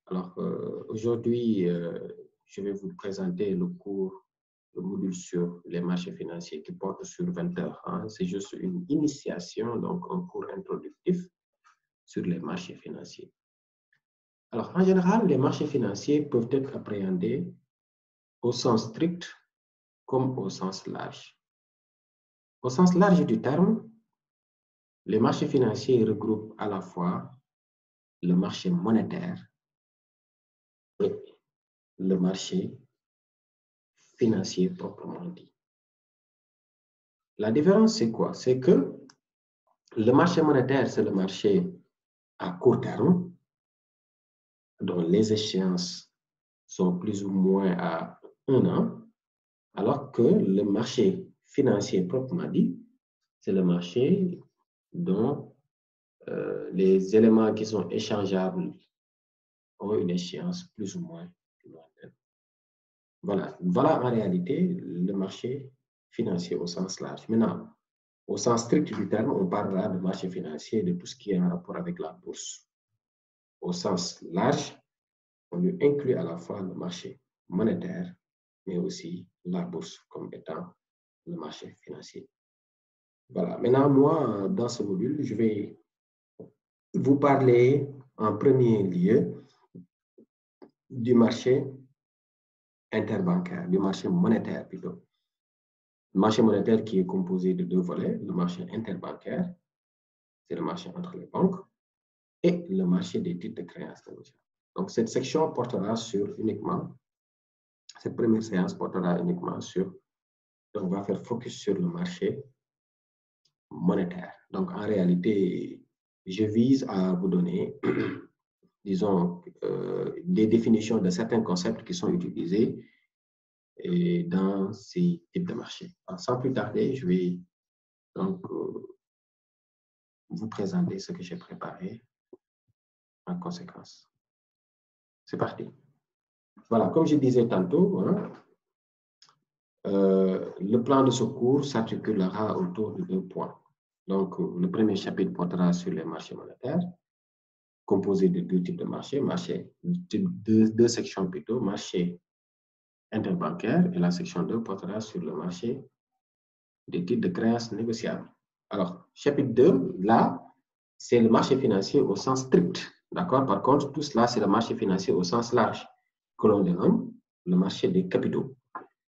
Alors, aujourd'hui, je vais vous présenter le module sur les marchés financiers qui porte sur 20 heures. Hein. C'est juste une initiation, donc un cours introductif sur les marchés financiers. Alors, en général, les marchés financiers peuvent être appréhendés au sens strict comme au sens large. Au sens large du terme, les marchés financiers regroupent à la fois le marché monétaire et le marché financier proprement dit. La différence, c'est quoi? C'est que le marché monétaire, c'est le marché à court terme, dont les échéances sont plus ou moins à 1 an, alors que le marché financier proprement dit, c'est le marché dont les éléments qui sont échangeables ont une échéance plus ou moins lointaine. Voilà en réalité le marché financier au sens large. Maintenant, au sens strict du terme, on parlera de marché financier, de tout ce qui est en rapport avec la bourse. Au sens large, on lui inclut à la fois le marché monétaire, mais aussi la bourse comme étant le marché financier. Voilà. Maintenant, moi, dans ce module, je vais vous parler en premier lieu du marché interbancaire, du marché monétaire plutôt. Le marché monétaire qui est composé de 2 volets, le marché interbancaire, c'est le marché entre les banques, et le marché des titres de créance négociables. Donc, cette section portera cette première séance portera uniquement sur, on va faire focus sur le marché monétaire. Donc, en réalité, je vise à vous donner, disons, des définitions de certains concepts qui sont utilisés dans ces types de marchés. Alors, sans plus tarder, je vais donc vous présenter ce que j'ai préparé en conséquence. C'est parti. Voilà, comme je disais tantôt, hein, le plan de ce cours s'articulera autour de 2 points. Donc, le premier chapitre portera sur les marchés monétaires, composé de 2 types de marchés, deux sections plutôt, marché interbancaire, et la section 2 portera sur le marché des titres de créance négociables. Alors, chapitre 2, là, c'est le marché financier au sens strict. D'accord? Par contre, tout cela, c'est le marché financier au sens large, que l'on dénomme le marché des capitaux.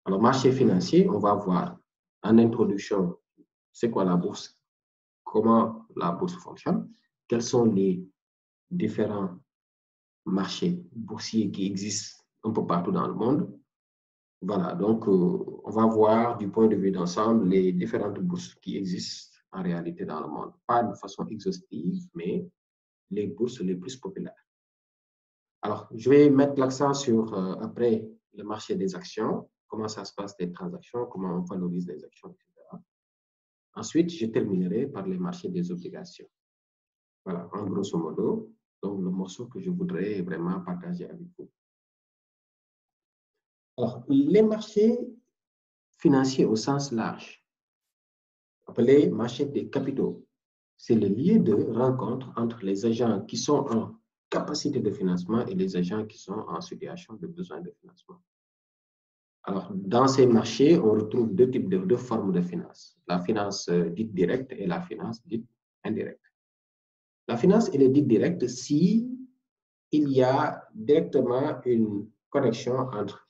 Alors, marché financier, on va voir en introduction, c'est quoi la bourse, comment la bourse fonctionne, quels sont les différents marchés boursiers qui existent un peu partout dans le monde. Voilà, donc on va voir du point de vue d'ensemble les différentes bourses qui existent en réalité dans le monde. Pas de façon exhaustive, mais les bourses les plus populaires. Alors, je vais mettre l'accent sur, après, le marché des actions, comment ça se passe les transactions, comment on valorise les actions, etc. Ensuite, je terminerai par les marchés des obligations. Voilà, en grosso modo, donc le morceau que je voudrais vraiment partager avec vous. Alors, les marchés financiers au sens large, appelés marchés des capitaux, c'est le lieu de rencontre entre les agents qui sont en capacité de financement et les agents qui sont en situation de besoin de financement. Alors, dans ces marchés, on retrouve deux formes de finance. La finance dite directe et la finance dite indirecte. La finance, elle est dite directe si il y a directement une connexion entre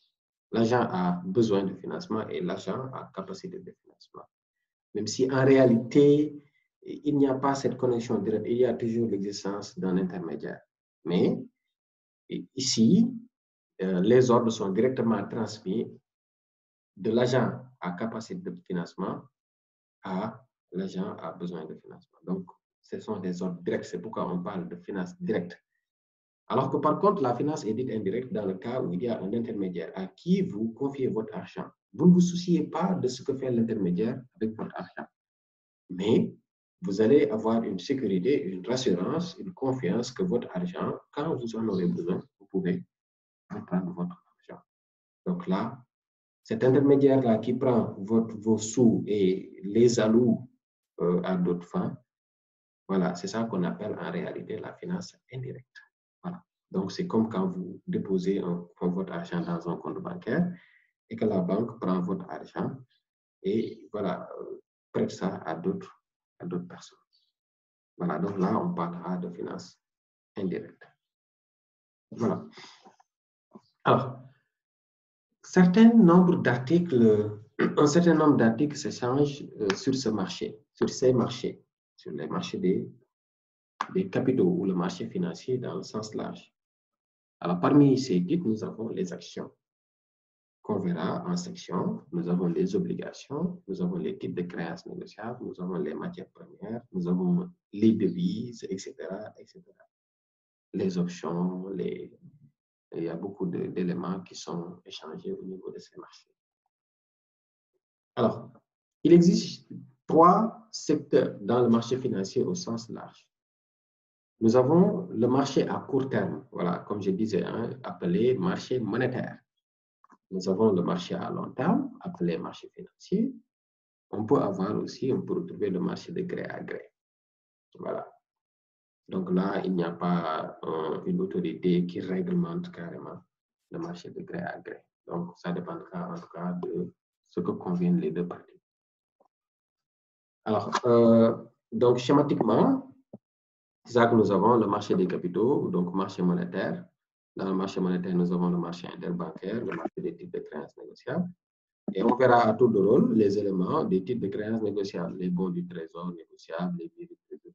l'agent a besoin de financement et l'agent a capacité de financement. Même si en réalité, il n'y a pas cette connexion directe, il y a toujours l'existence d'un intermédiaire. Mais ici, les ordres sont directement transmis de l'agent à capacité de financement à l'agent à besoin de financement. Donc, ce sont des ordres directs. C'est pourquoi on parle de finance directe. Alors que par contre, la finance est dite indirecte dans le cas où il y a un intermédiaire à qui vous confiez votre argent. Vous ne vous souciez pas de ce que fait l'intermédiaire avec votre argent. Mais vous allez avoir une sécurité, une rassurance, une confiance que votre argent, quand vous en aurez besoin, vous pouvez reprendre votre argent. Donc là, cet intermédiaire-là qui prend vos sous et les alloue à d'autres fins, voilà, c'est ça qu'on appelle en réalité la finance indirecte. Voilà. Donc, c'est comme quand vous déposez votre argent dans un compte bancaire et que la banque prend votre argent et voilà, prête ça à d'autres personnes. Voilà, donc là, on parlera de finances indirectes. Voilà. Alors, un certain nombre d'articles s'échangent sur ce marché, sur ces marchés, sur les marchés des capitaux ou le marché financier dans le sens large. Alors, parmi ces titres, nous avons les actions qu'on verra en section. Nous avons les obligations, nous avons les titres de créances négociables, nous avons les matières premières, nous avons les devises, etc., etc. Les options, il y a beaucoup d'éléments qui sont échangés au niveau de ces marchés. Alors, il existe 3 secteurs dans le marché financier au sens large. Nous avons le marché à court terme, voilà, comme je disais, hein, appelé marché monétaire. Nous avons le marché à long terme, appelé marché financier. On peut retrouver le marché de gré à gré. Voilà. Donc là, il n'y a pas une autorité qui réglemente carrément le marché de gré à gré. Donc, ça dépendra en tout cas de ce que conviennent les deux parties. Alors, donc schématiquement, c'est ça que nous avons le marché des capitaux, donc marché monétaire. Dans le marché monétaire, nous avons le marché interbancaire, le marché des titres de créances négociables. Et on verra à tour de rôle les éléments des titres de créances négociables, les bons du trésor négociables, les billets du trésor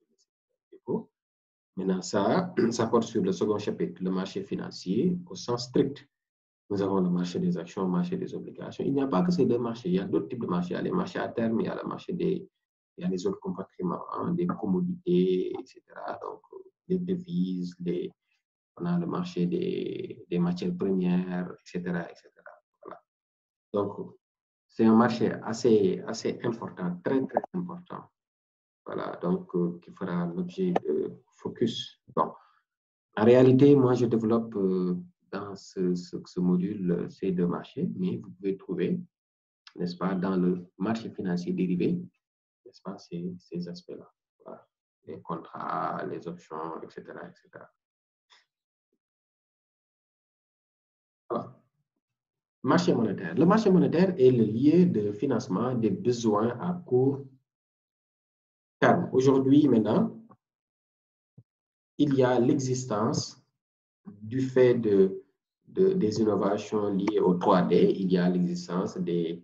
négociables. Maintenant, ça porte sur le second chapitre, le marché financier au sens strict. Nous avons le marché des actions, le marché des obligations. Il n'y a pas que ces deux marchés, il y a d'autres types de marchés. Il y a les marchés à terme, il y a le marché il y a les autres compartiments, hein, des commodités, etc. Donc, les devises, on a le marché des matières premières, etc., etc. Voilà. Donc, c'est un marché assez important, très, très important. Voilà, donc, qui fera l'objet de focus. Bon, en réalité, moi, je développe dans ce module ces deux marchés, mais vous pouvez trouver, n'est-ce pas, dans le marché financier dérivé, n'est-ce pas, ces aspects-là. Voilà. Les contrats, les options, etc., etc. Alors, marché monétaire. Le marché monétaire est le lieu de financement des besoins à court terme. Aujourd'hui, maintenant, il y a l'existence du fait des innovations liées au 3D, il y a l'existence des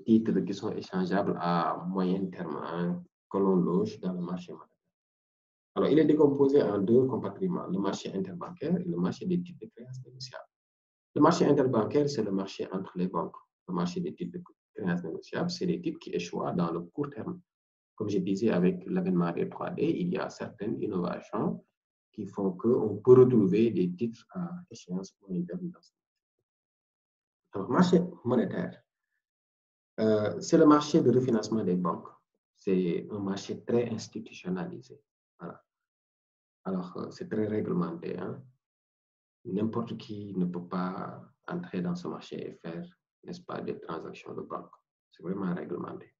titres qui sont échangeables à moyen terme, hein, que l'on loge dans le marché monétaire. Alors, il est décomposé en deux compartiments, le marché interbancaire et le marché des titres de créances négociables. Le marché interbancaire, c'est le marché entre les banques. Le marché des titres de créances négociables, c'est les titres qui échouent dans le court terme. Comme je disais, avec l'avènement des 3D, il y a certaines innovations qui font qu'on peut retrouver des titres à échéance moyen terme. Alors, marché monétaire, c'est le marché de refinancement des banques. C'est un marché très institutionnalisé. Voilà. Alors, c'est très réglementé. Hein? N'importe qui ne peut pas entrer dans ce marché et faire, n'est-ce pas, des transactions de banque. C'est vraiment réglementé.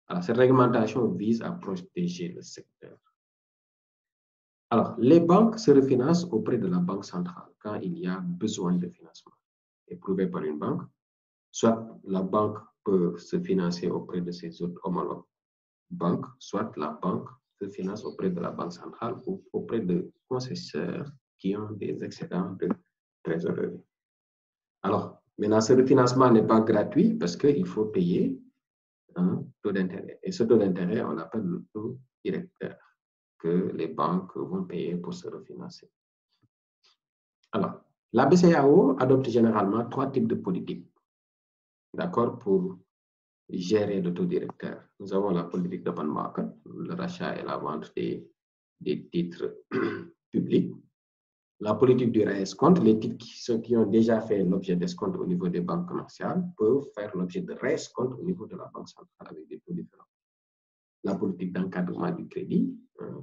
Alors, cette réglementation vise à protéger le secteur. Alors, les banques se refinancent auprès de la banque centrale quand il y a besoin de financement éprouvé par une banque. Soit la banque peut se financer auprès de ses autres homologues banques, soit la banque se finance auprès de la banque centrale ou auprès de concessions qui ont des excédents de trésorerie. Alors, maintenant, ce refinancement n'est pas gratuit parce qu'il faut payer un taux d'intérêt. Et ce taux d'intérêt, on l'appelle le taux directeur que les banques vont payer pour se refinancer. Alors, la BCEAO adopte généralement 3 types de politiques, d'accord, pour gérer le taux directeur. Nous avons la politique d'open market, le rachat et la vente des titres publics. La politique du réescompte, les titres qui ont déjà fait l'objet d'escompte au niveau des banques commerciales peuvent faire l'objet de réescompte au niveau de la banque centrale avec des taux différents. La politique d'encadrement du crédit,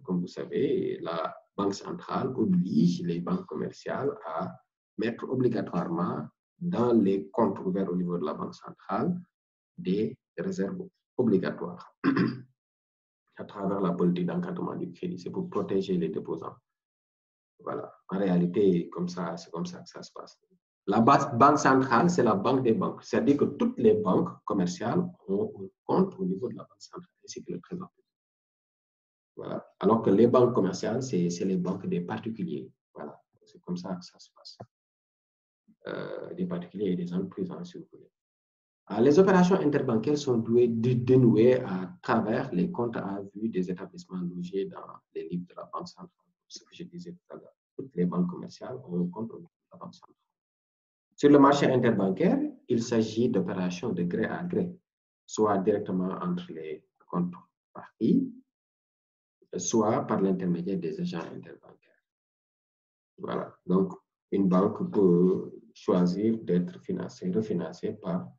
comme vous savez, la banque centrale oblige les banques commerciales à mettre obligatoirement dans les comptes ouverts au niveau de la banque centrale des réserves obligatoires à travers la politique d'encadrement du crédit. C'est pour protéger les déposants. Voilà. En réalité, c'est comme ça que ça se passe. La banque centrale, c'est la banque des banques. C'est-à-dire que toutes les banques commerciales ont un compte au niveau de la banque centrale, ainsi que le trésor. Voilà. Alors que les banques commerciales, c'est les banques des particuliers. Voilà. C'est comme ça que ça se passe. Des particuliers et des entreprises, hein, si vous voulez. Les opérations interbancaires sont dénouées à travers les comptes à vue des établissements logés dans les livres de la Banque centrale. Ce que je disais tout à l'heure. Toutes les banques commerciales ont un compte au niveau de la Banque centrale. Sur le marché interbancaire, il s'agit d'opérations de gré à gré, soit directement entre les comptes parties, soit par l'intermédiaire des agents interbancaires. Voilà. Donc, une banque peut choisir d'être refinancée par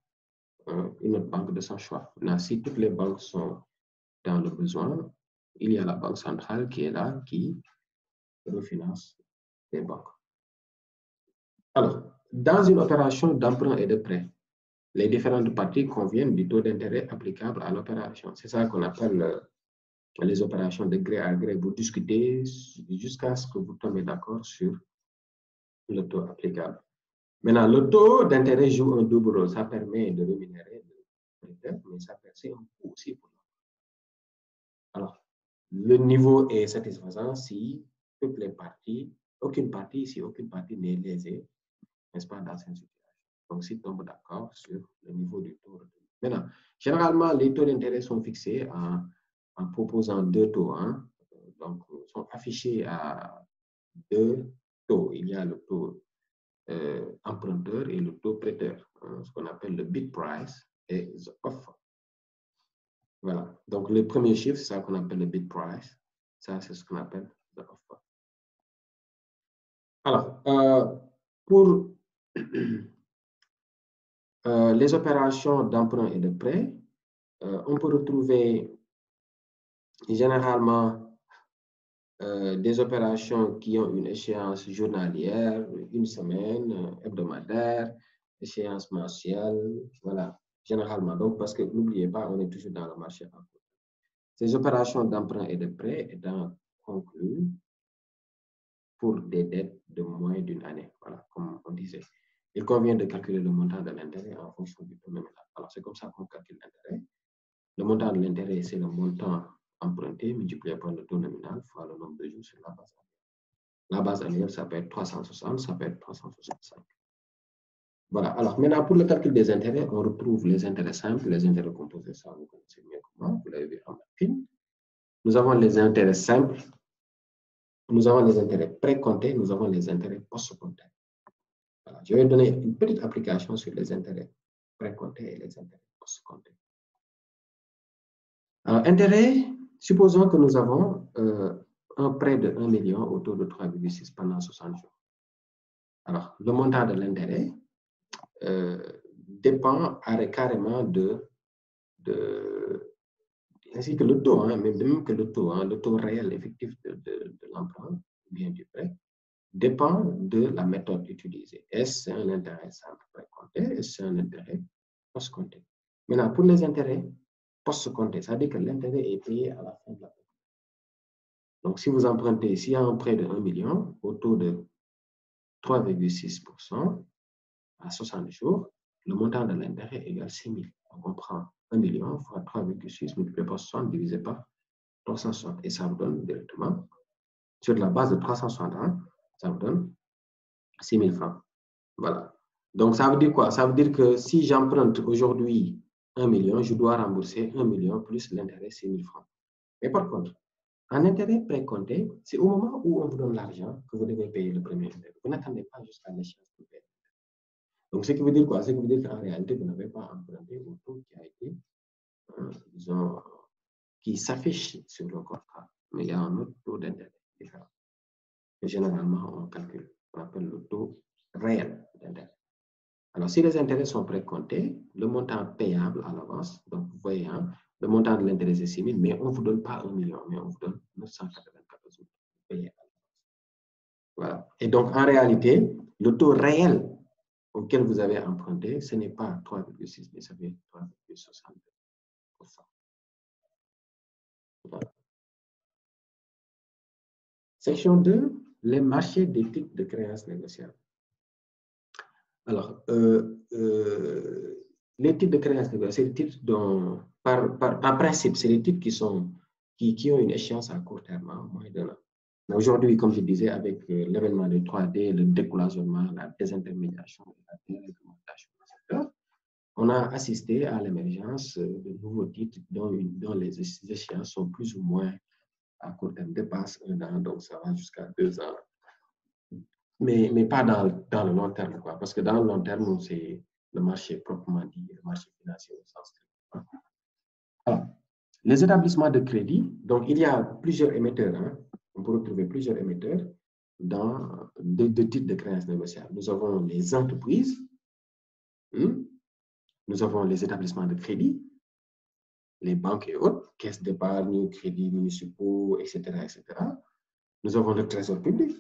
une autre banque de son choix. Maintenant, si toutes les banques sont dans le besoin, il y a la banque centrale qui est là, qui refinance les banques. Alors, dans une opération d'emprunt et de prêt, les différentes parties conviennent du taux d'intérêt applicable à l'opération. C'est ça qu'on appelle les opérations de gré à gré. Vous discutez jusqu'à ce que vous tombez d'accord sur le taux applicable. Maintenant, le taux d'intérêt joue un double rôle. Ça permet de rémunérer le prêteur, mais ça permet un coût aussi pour nous. Alors, le niveau est satisfaisant si toutes les parties, aucune partie n'est lésée, n'est-ce pas, dans cette situation. Donc, s'ils tombent d'accord sur le niveau du taux retenu. Maintenant, généralement, les taux d'intérêt sont fixés en proposant deux taux. Hein. Donc, sont affichés à deux taux. Il y a le taux emprunteur et le taux prêteur, hein, ce qu'on appelle le bid price et the offer. Voilà. Donc, le premier chiffre, c'est ça qu'on appelle le bid price. Ça, c'est ce qu'on appelle the offer. Alors, pour les opérations d'emprunt et de prêt, on peut retrouver généralement des opérations qui ont une échéance journalière, une semaine, hebdomadaire, échéance mensuelle, voilà, généralement. Donc, parce que n'oubliez pas, on est toujours dans le marché. Ces opérations d'emprunt et de prêt étant conclues pour des dettes de moins d'une année, voilà, comme on disait. Il convient de calculer le montant de l'intérêt en fonction du taux nominal. Alors, c'est comme ça qu'on calcule l'intérêt. Le montant de l'intérêt, c'est le montant emprunté multiplié par le taux nominal fois le nombre de jours sur la base annuelle. La base annuelle, ça peut être 360, ça peut être 365. Voilà. Alors, maintenant, pour le calcul des intérêts, on retrouve les intérêts simples, les intérêts composés. Ça, vous connaissez mieux que moi, vous l'avez vu en machine. Nous avons les intérêts simples, nous avons les intérêts précomptés, nous avons les intérêts post-comptés. Voilà. Je vais donner une petite application sur les intérêts précomptés et les intérêts post-comptés. Alors, intérêt, supposons que nous avons un prêt de 1 million au taux de 3,6 pendant 60 jours. Alors, le montant de l'intérêt dépend carrément ainsi que le taux, hein, même que le taux réel effectif de l'emprunt, bien du prêt, dépend de la méthode utilisée. Est-ce c'est un intérêt simple précompté? Est-ce c'est un intérêt post-compté? Maintenant, pour les intérêts post-comptés, ça veut dire que l'intérêt est payé à la fin de la période. Donc, si vous empruntez, s'il y a un prêt de 1 million au taux de 3,6% à 60 jours, le montant de l'intérêt égale 6 000. Donc, on prend 1 million fois 3,6 multiplié par 60 divisé par 360. Et ça vous donne directement, sur la base de 360, hein, ça vous donne 6 000 francs. Voilà. Donc, ça veut dire quoi? Ça veut dire que si j'emprunte aujourd'hui 1 million, je dois rembourser 1 million plus l'intérêt 6 000 francs. Mais par contre, en intérêt précompté, c'est au moment où on vous donne l'argent que vous devez payer le premier intérêt. Vous n'attendez pas jusqu'à l'échéance de payer. Donc, ce qui veut dire quoi? Ce qui veut dire qu'en réalité, vous n'avez pas emprunté au taux qui a été, disons, qui s'affiche sur le contrat. Mais il y a un autre taux d'intérêt différent. Et généralement, on calcule. On appelle le taux réel d'intérêt. Alors, si les intérêts sont précomptés, le montant payable à l'avance, donc vous voyez, hein, le montant de l'intérêt c'est 6 000, mais on ne vous donne pas 1 million, mais on vous donne 994 000 payés à l'avance. Voilà. Et donc, en réalité, le taux réel auquel vous avez emprunté, ce n'est pas 3,6, mais ça fait 3,62%. Voilà. Section 2, les marchés des titres de créances négociables. Alors, les titres de créances négociables, c'est des titres dont, en principe, c'est des titres qui ont une échéance à court terme, hein, moins d'un an. Aujourd'hui, comme je disais, avec l'événement de 3D, le décloisonnement, la désintermédiation et la déréglementation du secteur, on a assisté à l'émergence de nouveaux titres dont les échéances sont plus ou moins à court terme, dépassent un an, donc ça va jusqu'à 2 ans. Mais pas dans le long terme, quoi, parce que dans le long terme, c'est le marché proprement dit, le marché financier au sens strict. Alors, les établissements de crédit, donc il y a plusieurs émetteurs, hein, on peut retrouver plusieurs émetteurs dans de types de créances négociables. Nous avons les entreprises, nous avons les établissements de crédit, les banques et autres, caisses d'épargne, crédits municipaux, etc., etc. Nous avons le trésor public,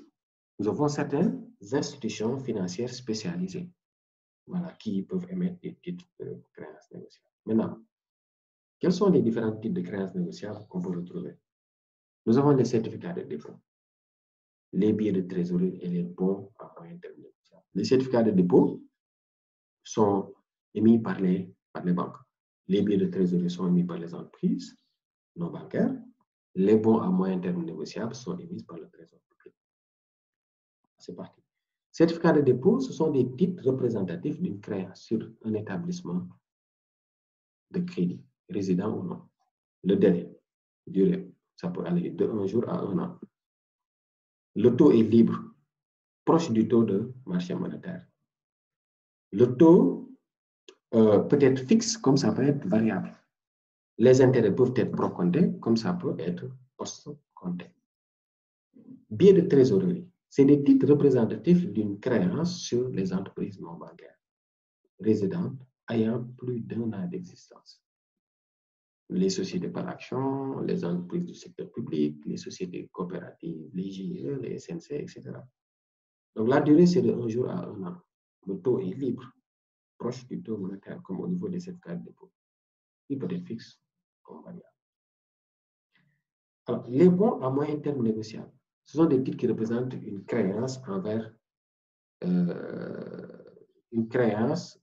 nous avons certaines institutions financières spécialisées, voilà, qui peuvent émettre des titres de créances négociables. Maintenant, quels sont les différents types de créances négociables qu'on peut retrouver? Nous avons les certificats de dépôt, les billets de trésorerie et les bons à moyen terme négociables. Les certificats de dépôt sont émis par les banques. Les billets de trésorerie sont émis par les entreprises non bancaires. Les bons à moyen terme négociables sont émis par le trésor public. C'est parti. Certificats de dépôt, ce sont des titres représentatifs d'une créance sur un établissement de crédit, résident ou non. Le délai, durée, ça peut aller de 1 jour à 1 an. Le taux est libre, proche du taux de marché monétaire. Le taux peut être fixe, comme ça peut être variable. Les intérêts peuvent être procomptés, comme ça peut être post-compté. Billets de trésorerie, c'est des titres représentatifs d'une créance sur les entreprises non bancaires résidentes ayant plus d'1 an d'existence. Les sociétés par action, les entreprises du secteur public, les sociétés coopératives, les GIE, les SNC, etc. Donc la durée, c'est de 1 jour à 1 an. Le taux est libre, proche du taux monétaire, comme au niveau des certificats de dépôt. Il peut être fixe comme variable. Alors, les bons à moyen terme négociables, ce sont des titres qui représentent une créance envers une créance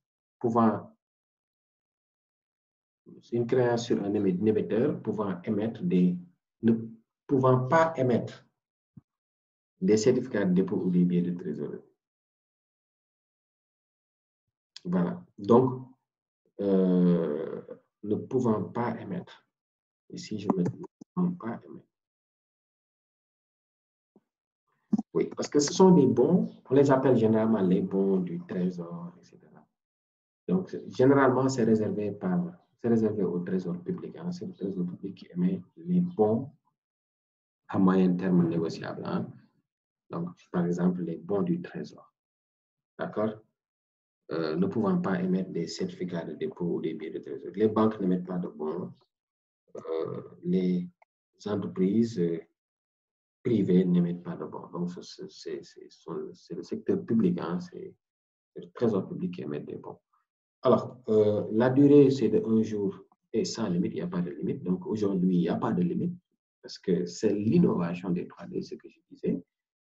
sur un émetteur pouvant émettre ne pouvant pas émettre des certificats de dépôt ou des billets de trésorerie. Voilà. Donc, ne pouvant pas émettre. Ici, je mets ne pouvant pas émettre. Oui, parce que ce sont des bons, on les appelle généralement les bons du trésor, etc. Donc, généralement, c'est réservé au trésor public. Hein. C'est le trésor public qui émet les bons à moyen terme négociables. Hein. Donc, par exemple, les bons du trésor. D'accord? Ne pouvant pas émettre des certificats de dépôt ou des billets de trésor. Les banques n'émettent pas de bons. Les entreprises privées n'émettent pas de bons. Donc, c'est le secteur public. Hein. C'est le trésor public qui émet des bons. Alors, la durée, c'est de 1 jour et sans limite, il n'y a pas de limite. Donc, aujourd'hui, il n'y a pas de limite parce que c'est l'innovation des 3D, ce que je disais.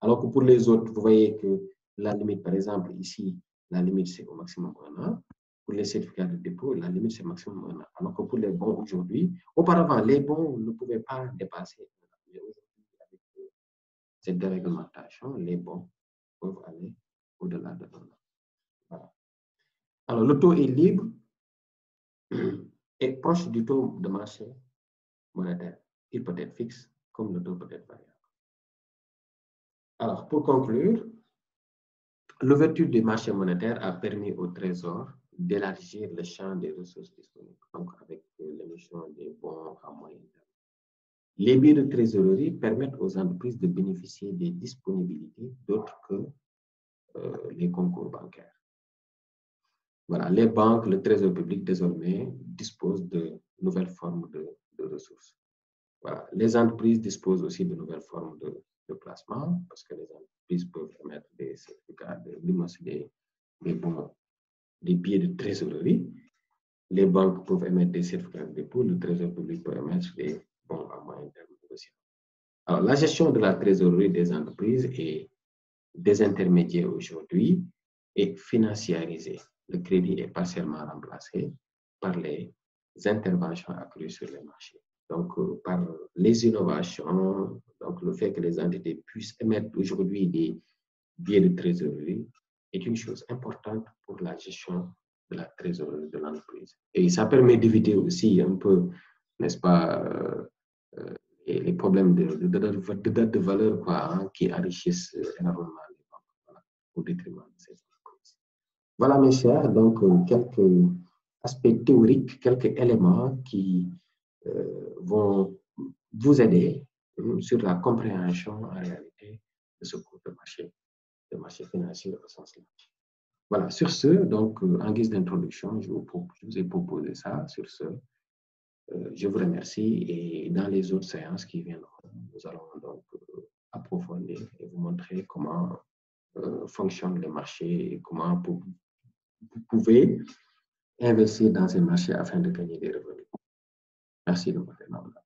Alors que pour les autres, vous voyez que la limite, par exemple, ici, la limite, c'est au maximum 1 an. Pour les certificats de dépôt, la limite, c'est maximum 1 an. Alors que pour les bons aujourd'hui, auparavant, les bons ne pouvaient pas dépasser 1 an. Mais aujourd'hui, avec cette déréglementation, les bons peuvent aller au-delà de 1 an. Voilà. Alors, le taux est libre et proche du taux de marché monétaire. Il peut être fixe, comme le taux peut être variable. Alors, pour conclure, l'ouverture du marché monétaire a permis au Trésor d'élargir le champ des ressources disponibles, donc avec l'émission des bons à moyen terme. Les billets de trésorerie permettent aux entreprises de bénéficier des disponibilités d'autres que les concours bancaires. Voilà, les banques, le Trésor public désormais disposent de nouvelles formes de ressources. Voilà. Les entreprises disposent aussi de nouvelles formes de placement parce que les entreprises peuvent émettre des certificats des bons, des billets de trésorerie. Les banques peuvent émettre des certificats de dépôt. Le Trésor public peut émettre des bons à moyen terme négociables. Alors, la gestion de la trésorerie des entreprises est désintermédiée aujourd'hui et financiarisée. Le crédit est partiellement remplacé par les interventions accrues sur les marchés. Donc, par les innovations, donc le fait que les entités puissent émettre aujourd'hui des billets de trésorerie est une chose importante pour la gestion de la trésorerie de l'entreprise. Et ça permet d'éviter aussi un peu, n'est-ce pas, les problèmes de date de valeur quoi, hein, qui enrichissent énormément les banques, voilà, au détriment de ces entreprises. Voilà, mes chers, donc quelques aspects théoriques, quelques éléments qui vont vous aider sur la compréhension en réalité de ce cours de marché financier au sens large. Voilà, sur ce, donc en guise d'introduction, je vous ai proposé ça. Sur ce, je vous remercie et dans les autres séances qui viendront, nous allons donc approfondir et vous montrer comment fonctionnent les marchés et comment vous pouvez investir dans ces marchés afin de gagner des revenus. Merci de votre attention.